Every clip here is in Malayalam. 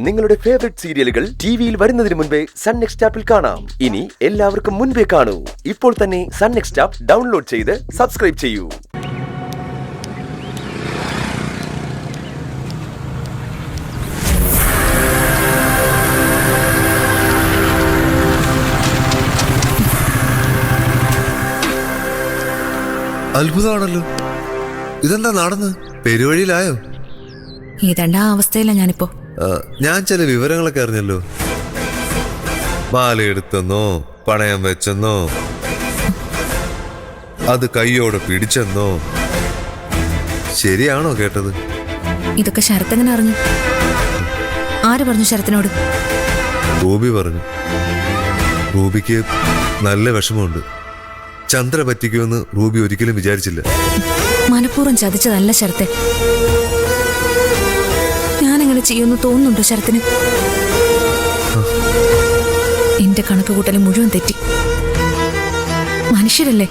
നിങ്ങളുടെ ഫേവറേറ്റ് സീരിയലുകൾ ടിവിയിൽ വരുന്നതിന് മുൻപേ സൺ നെക്സ്റ്റ് ആപ്പിൽ കാണാം. ഇനി എല്ലാവർക്കും മുൻപേ കാണൂ. ഇപ്പോൾ തന്നെ സൺ നെക്സ്റ്റ് ആപ്പ് ഡൗൺലോഡ് ചെയ്ത് സബ്സ്ക്രൈബ് ചെയ്യൂ. അത്ഭുതമാണല്ലോ. ഇതെന്താ നടന്ന് പെരുവഴിയിലായോ? ഏതാണ്ട് ആ അവസ്ഥയില ഞാനിപ്പോ. ഞാൻ ചില വിവരങ്ങളൊക്കെ അറിഞ്ഞല്ലോ. മാലയെടുത്തെന്നോ പണയം വെച്ചെന്നോ അത് കയ്യോടെ പിടിച്ചെന്നോ. ശരിയാണോ കേട്ടത്? ഇതൊക്കെ ശരത്ത് എങ്ങനെ അറിഞ്ഞു? ആര് പറഞ്ഞു ശരത്തിനോട്? റൂബി പറഞ്ഞു. റൂബിക്ക് നല്ല വിഷമമുണ്ട്. ചന്ദ്ര പറ്റിക്കുമെന്ന് റൂബി ഒരിക്കലും വിചാരിച്ചില്ല. മനഃപൂർവ്വം ചതിച്ചതല്ല ശരത്തെ. ഞാനെങ്ങനെ ചെയ്യുമെന്ന് തോന്നുന്നുണ്ടോ ശരത്തിന്? എന്റെ കണക്ക് കൂട്ടൽ മുഴുവൻ തെറ്റി. മനുഷ്യരല്ലേ,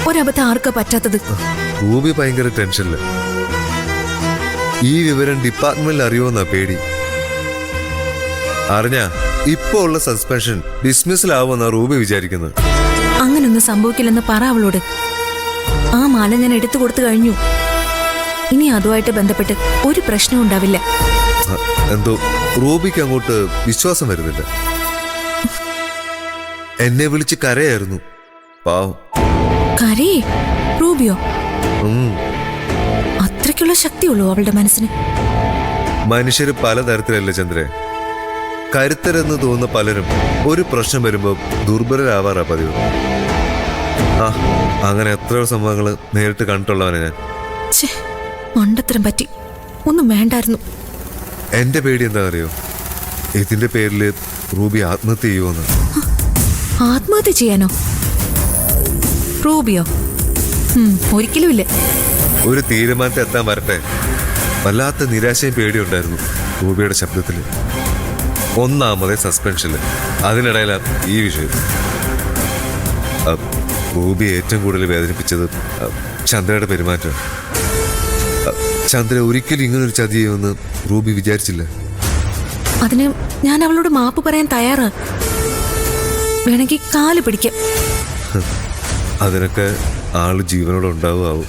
ഒരബദ്ധം ആർക്കാ പറ്റാത്തത്? റൂബി ഭയങ്കര ടെൻഷനില്ല. ഈ വിവരം ഡിപ്പാർട്ട്മെന്റിൽ അറിയുമെന്നാ പേടി. അറിഞ്ഞാ ഇപ്പോ ഉള്ള സസ്പെൻഷൻ ഡിസ്മിസിൽ ആവുമെന്നാ റൂബി വിചാരിക്കുന്നത്. അങ്ങനൊന്നും സംഭവിക്കില്ലെന്ന് പറ അവളോട്. ആ മാല ഞാൻ എടുത്തു കൊടുത്തു കഴിഞ്ഞു. ഇനി അതുമായിട്ട് ബന്ധപ്പെട്ട് ഒരു പ്രശ്നവും ഉണ്ടാവില്ല. എന്തോ റൂബിക്ക് അങ്ങോട്ട് വിശ്വാസം വരുന്നില്ല. എന്നെ വിളിച്ച് കരയായിരുന്നു പാവം. കരയേ? റൂബിയോ? അത്രയ്ക്കുള്ള ശക്തിയുള്ളൂ അവളുടെ മനസ്സിന്? മനുഷ്യര് പലതരത്തിലല്ലേ ചന്ദ്രേ. കരുത്തരെന്ന് തോന്നുന്ന പലരും ഒരു പ്രശ്നം വരുമ്പോ ദുർബലരാവാറാ പതിവ്. അങ്ങനെ എത്രയോ സംഭവങ്ങള് നേരിട്ട് കണ്ടിട്ടുള്ളവനെ ഞാൻ. മണ്ടത്തരം പറ്റി. ഒന്നും വേണ്ടായിരുന്നു. എന്റെ പേടി എന്താ അറിയോ? ഇതിന്റെ പേരില് റൂബി ആത്മഹത്യ ചെയ്യുമെന്ന്. ആത്മഹത്യ ചെയ്യാനോ? റൂബിയോ? ഒരിക്കലും ഇല്ല. ഒരു തീരുമാനത്തിൽ എത്താൻ വരട്ടെ. വല്ലാത്ത നിരാശയും പേടിയുണ്ടായിരുന്നു റൂബിയുടെ ശബ്ദത്തില്. ഒന്നാമതേ സസ്പെൻഷനില്, അതിനിടയിലാണ് ഈ വിഷയം. റൂബി ഏറ്റവും കൂടുതൽ വേദനിപ്പിച്ചത് ചന്ദ്രയുടെ പെരുമാറ്റം. ചന്ദ്ര ഒരിക്കലും ഇങ്ങനൊരു ചതി ചെയ്യുമെന്ന് റൂബി വിചാരിച്ചില്ല. അതിന് ഞാൻ അവളോട് മാപ്പ് പറയാൻ തയ്യാറാ. വേണമെങ്കിൽ കാല് പിടിക്കാം. അതിനൊക്കെ ആള് ജീവനോടെ ഉണ്ടാവുമാവും.